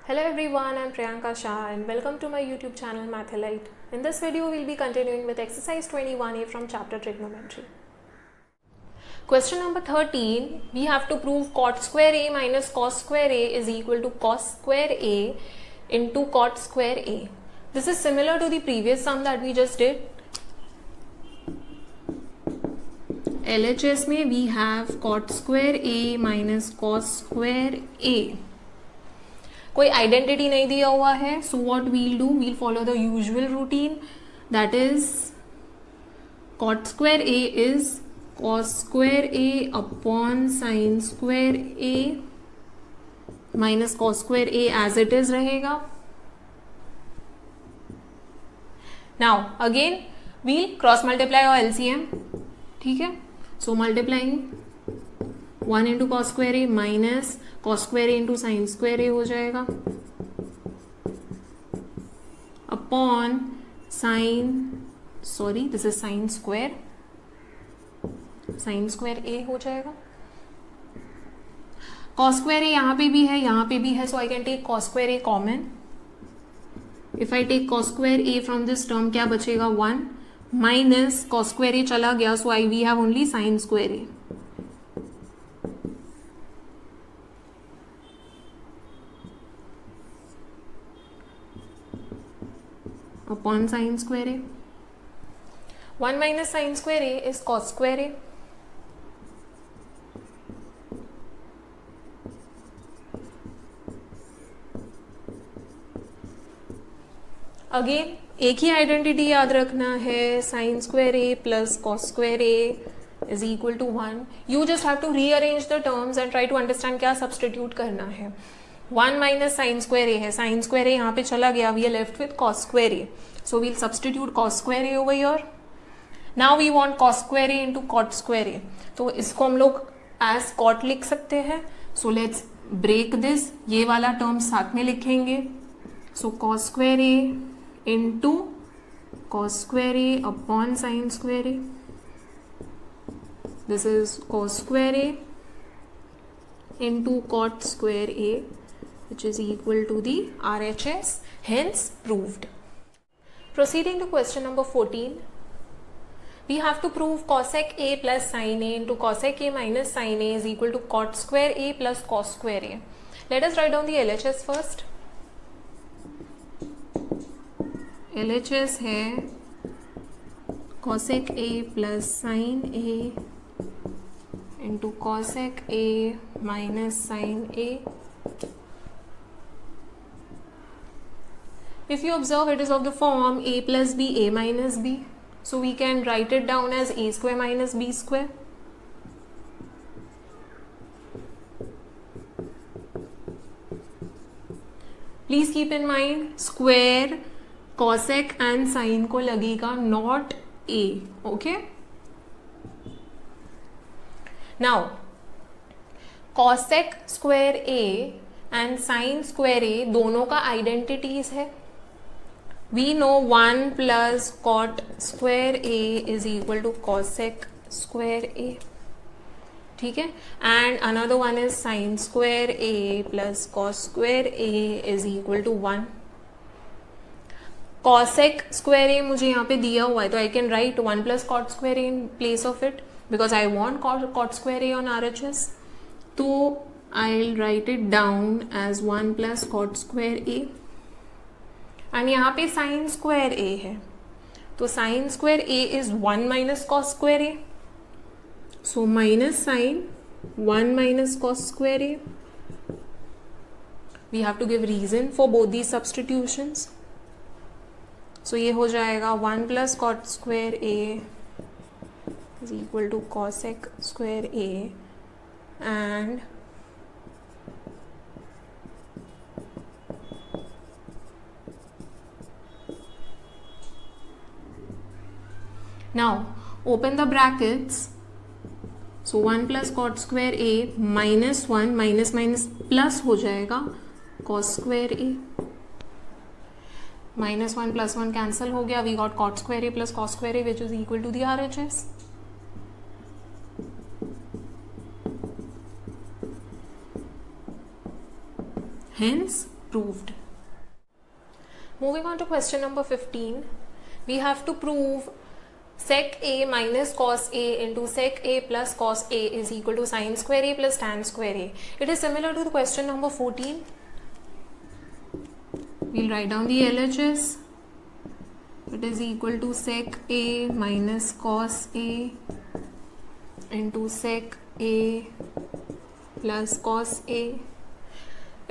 Hello everyone, I'm Priyanka Shah and welcome to my YouTube channel Mathelite. In this video, we'll be continuing with exercise 21A from chapter Trigonometry. Question number 13, we have to prove cot square A minus cos square A is equal to cos square A into cot square A. This is similar to the previous sum that we just did. LHS में we have cot square A minus cos square A. कोई identity नहीं दिया हुआ है, so what we'll do, we'll follow the usual routine, that is cot square A is cos square A upon sine square A minus cos square A as it is रहेगा. Now again we'll cross multiply और LCM. ठीक है, so multiplying 1 into cos square A minus cos square A into sine square A हो जाएगा upon sine, sorry this is sine square A हो जाएगा. Cos square ए यहां पे भी है, यहां पे भी है, so I can take cos square A common. If I take cos square A from this term क्या बचेगा 1 माइनस कॉस स्क्वायर ए चला गया, so I we have only sine square A. upon sin square a. 1 minus sin square a is cos square a. Again एक ही identity याद रखना है, sine square a plus cos square A is equal to 1. You just have to rearrange the terms and try to understand क्या substitute करना है. 1 minus sign square A है, sine square ए यहाँ पे चला गया, we are left with cos square A, so we'll substitute cos square A over here. Now we want cos square A into cot square A, तो इसको हम लोग as cot लिख सकते हैं. सो लेट्स ब्रेक दिस, ये वाला term साथ में लिखेंगे. So cos square A into cos square A upon sine square A. This is cos square A into cot square a, which is equal to the RHS, hence proved. Proceeding to question number 14, we have to prove cosec a plus sin a into cosec a minus sin a is equal to cot square a plus cos square a. Let us write down the LHS first. LHS है cosec a plus sin a into cosec a minus sin a. If you observe, it is of the form a plus b a minus b, so we can write it down as a square minus b square. Please keep in mind square cosec and sin को लगेगा not a. Okay. Now cosec square a and sin square a दोनों का identities है. We know 1 plus cot square a is equal to cosec square a. ठीक है, and another one is sin square a plus cos square a is equal to 1. cosec square a मुझे यहाँ पे दिया हुआ है, तो I can write 1 plus cot square a in place of it because I want cot square a on RHS. तो I'll write it down as 1 plus cot square a. And यहाँ पे साइन स्क्वायर ए है, तो sine square A is 1 minus cos square A, so minus sine 1 minus cos square A. We have to give reason for both the substitutions. So ये हो जाएगा 1 plus cot square A is equal to cosec square A and now open the brackets. So 1 plus cot square a minus 1 minus minus plus हो जाएगा cos square a. minus 1 plus 1 cancel हो गया, we got cot square a plus cos square a which is equal to the RHS. Hence proved. Moving on to question number 15, we have to prove sec a minus cos a into sec a plus cos a is equal to sin square a plus tan square a. It is similar to the question number 14. We'll write down the LHS. It is equal to sec a minus cos a into sec a plus cos a.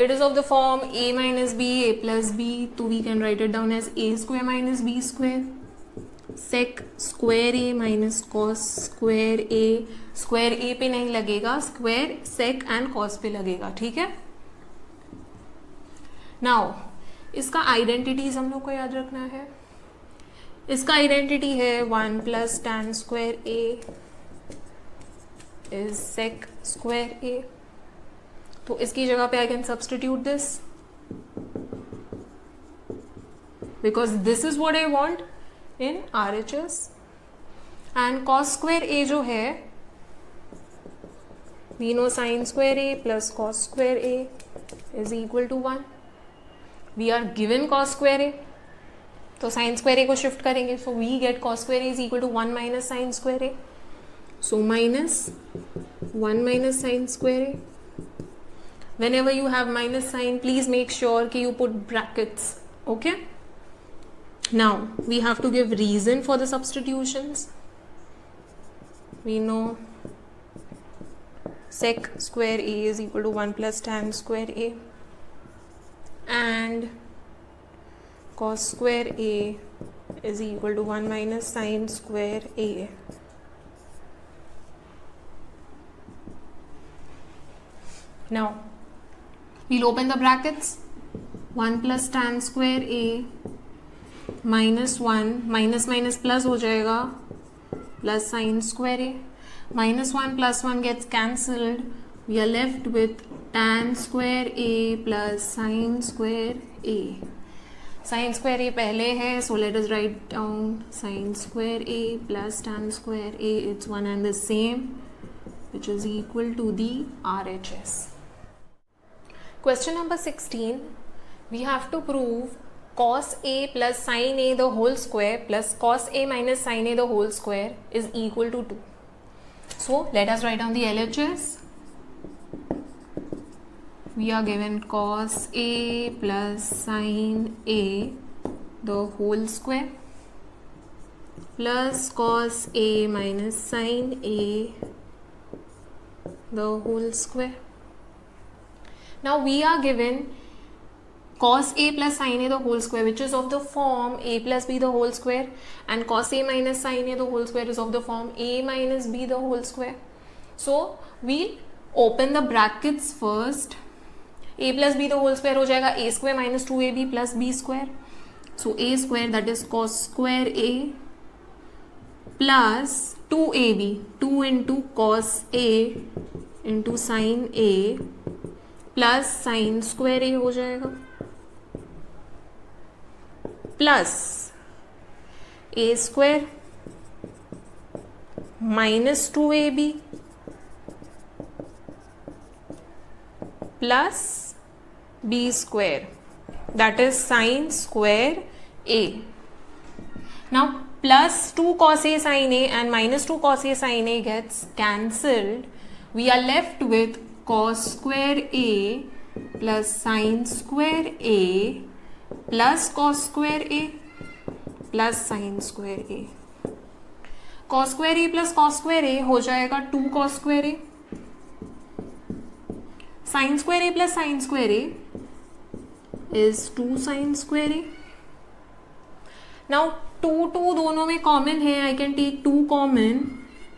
It is of the form a minus b, a plus b, so we can write it down as a square minus b square. Sec square a minus cos square a. Square a पे नहीं लगेगा, square sec and cos पे लगेगा, ठीक है. Now इसका identities हम लोग को याद रखना है. इसका आइडेंटिटी है 1 plus tan square a is sec square a. तो इसकी जगह पे I can substitute this because this is what I want in RHS. And cos square a जो है, we know sin square a plus cos square a is equal to 1. We are given cos square a, तो sin square a को shift करेंगे, so we get cos square a is equal to 1 minus sin square a. So minus 1 minus sin square a. Whenever you have minus sign, please make sure कि you put brackets. Okay? Now we have to give reason for the substitutions. We know sec square a is equal to 1 plus tan square a, and cos square a is equal to 1 minus sin square a. Now we'll open the brackets. 1 plus tan square a minus 1, minus minus plus हो जाएगा, plus sin square a. Minus 1 plus 1 gets cancelled. We are left with tan square a plus sin square a. Sin square a पहले है, so let us write down sin square a plus tan square a. It's one and the same, which is equal to the RHS. Question number 16, we have to prove cos a plus sin a the whole square plus cos a minus sin a the whole square is equal to 2. So let us write down the LHS. We are given cos a plus sin a the whole square plus cos a minus sin a the whole square. Now we are given cos a plus sin a the whole square, which is of the form a plus b the whole square, and cos a minus sin a the whole square is of the form a minus b the whole square. So we'll open the brackets first. A plus b the whole square हो जाएगा a square minus 2ab plus b square. So a square, that is cos square a plus 2ab, 2 into cos a into sin a plus sine square A हो जाएगा plus A square minus 2ab plus b square, that is sin square a. Now plus 2 cos a sin a and minus 2 cos a sin a gets cancelled. We are left with cos square a plus sin square a plus cos square a plus sin square a. cos square a plus cos square a हो जाएगा 2 cos square a. sin square a plus sin square a is 2 sin square a. Now 2 दोनों में common है, I can take 2 common.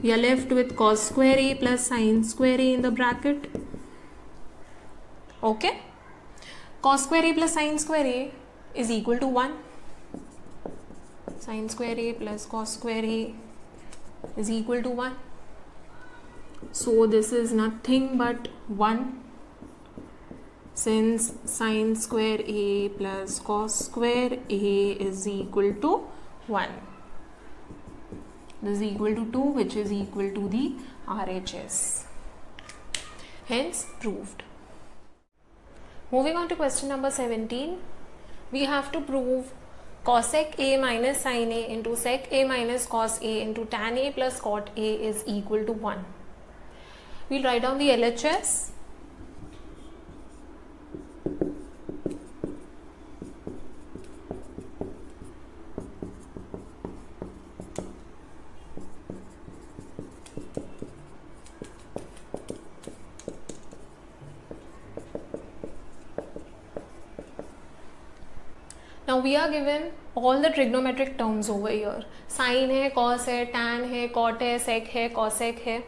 We are left with cos square a plus sin square a in the bracket. Okay? Cos square a plus sin square a is equal to 1. Sin square a plus cos square a is equal to 1. So this is nothing but 1. Since sin square a plus cos square a is equal to 1. This is equal to 2, which is equal to the RHS. Hence proved. Moving on to question number 17, we have to prove cosec A minus sin A into sec A minus cos A into tan A plus cot A is equal to 1. We'll write down the LHS. Now we are given all the trigonometric terms over here. Sin है, cos है, tan है, cot है, sec है, cosec है.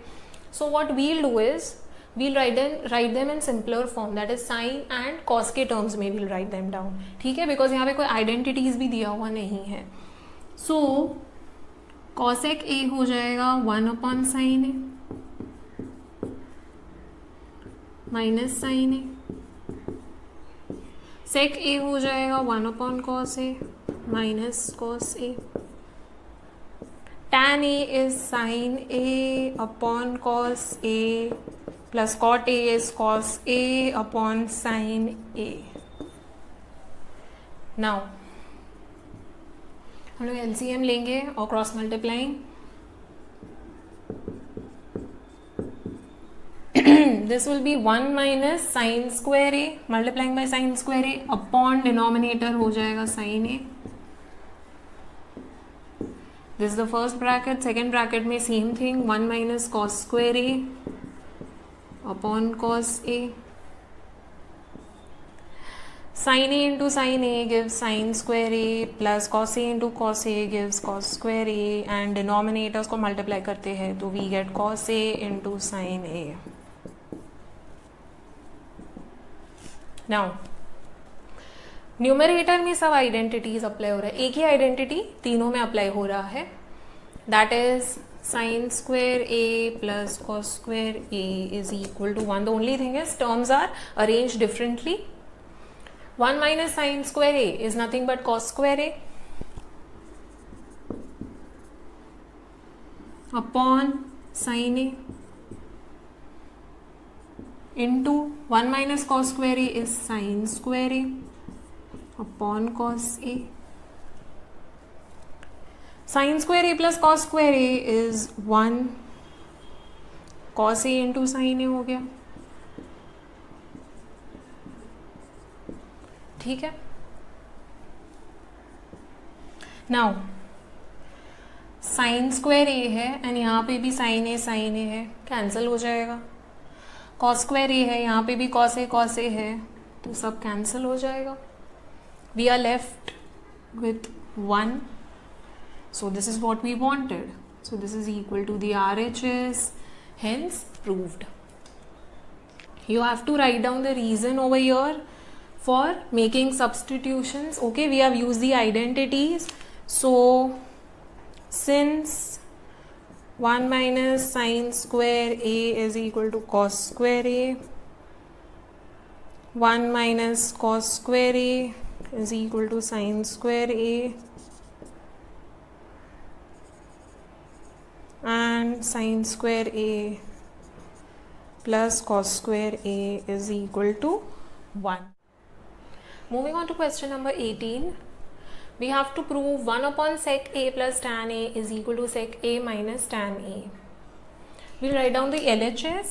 So what we'll do is we'll write them in simpler form, that is sin and cos के terms में we'll write them down. ठीक है, because यहाँ पे कोई identities भी दिया हुआ नहीं है. So cosec A हो जाएगा 1 upon sin A minus sin A. sec A हो जाएगा 1 upon cos A minus cos A. tan A is sin A upon cos A plus cot A is cos A upon sin A. Now हम लोग LCM लेंगे और cross multiplying. This will be 1 minus sin square A multiplying by sin square A upon denominator हो जाएगा sin A. This is the first bracket. Second bracket में same thing, 1 minus cos square A upon cos A. Sin A into sin A gives sin square A plus cos A into cos A gives cos square A and denominators को multiply करते हैं तो we get cos A into sin A. Now numerator में सब identities apply हो रहा है, एक ही आइडेंटिटी तीनों में अप्लाई हो रहा है, that is sine square a plus cos square a is equal to 1. The only thing is terms are arrange differently. 1 minus sine square a is nothing but cos square a upon sine a into 1 minus cos square A is sin square A upon cos A. Sin square A plus cos square A is 1 cos A into sin A हो गया. ठीक है. Now sin square A है and यहाँ पे भी sin A है, cancel हो जाएगा. cos square A है, यहाँ पे भी cos A है, तो सब कैंसिल हो जाएगा. We are left with 1. So this is what we wanted. So this is equal to the RHS, hence proved. You have to write down the reason over here for making substitutions. Okay, we have used the identities. So since 1 minus sin square A is equal to cos square A, 1 minus cos square A is equal to sin square A, and sin square A plus cos square A is equal to 1. Moving on to question number 18. We have to prove 1 upon sec A plus tan A is equal to sec A minus tan A. We'll write down the LHS.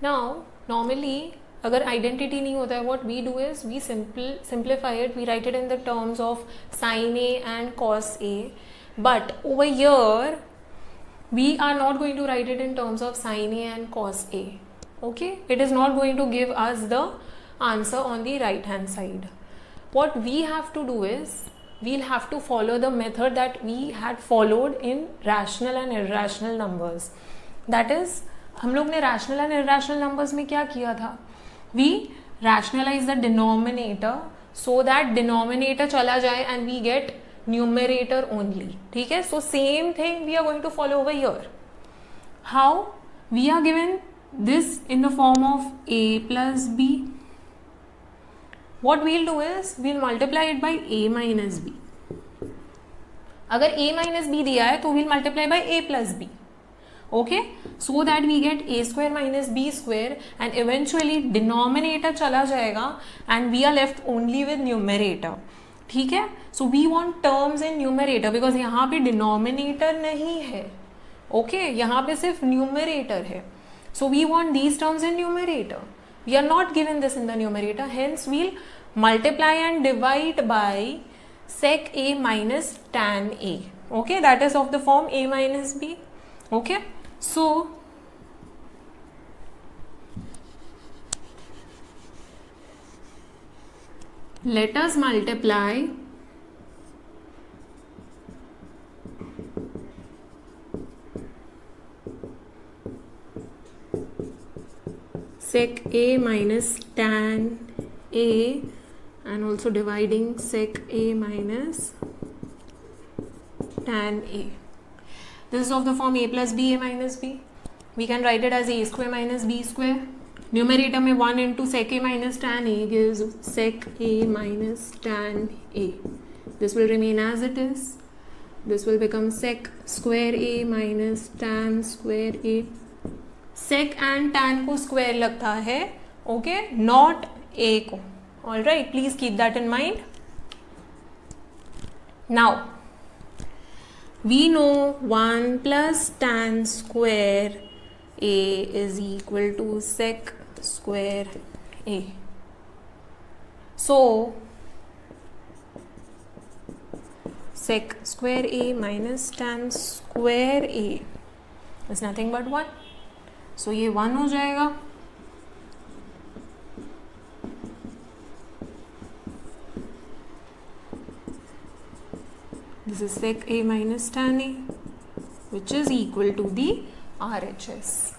Now normally अगर identity नहीं होता है, what we do is we simplify it, we write it in the terms of sin A and cos A, but over here we are not going to write it in terms of sin A and cos A. Okay, it is not going to give us the answer on the right hand side. What we have to do is we'll have to follow the method that we had followed in rational and irrational numbers. That is, हम लोग ने rational and irrational numbers में क्या किया था, we rationalize the denominator so that denominator चला जाए and we get numerator only. ठीक है, so same thing we are going to follow over here. How? We are given this in the form of a plus b. What we'll do is we'll multiply it by a minus b. अगर a minus b दिया है तो will multiply by a plus b. Okay, so that we get a square minus b square and eventually denominator चला जाएगा and we are left only with numerator. ठीक है, so we want terms in numerator because यहाँ पे denominator नहीं है. Okay, यहाँ पे सिर्फ numerator है. So we want these terms in numerator. We are not given this in the numerator, hence we'll multiply and divide by sec a minus tan a. Okay, that is of the form a minus b. Okay, so let us multiply sec a minus tan a and also dividing sec a minus tan a. This is of the form a plus b a minus b. We can write it as a square minus b square. Numerator में 1 into sec a minus tan a gives sec a minus tan a. This will remain as it is. This will become sec square a minus tan square a. Sec and tan को square लगता है, okay, not a को. All right, please keep that in mind. Now we know 1 plus tan square a is equal to sec square a. So sec square a minus tan square a is nothing but 1. So ये 1 हो जाएगा. This is sec a minus tan a, which is equal to the RHS.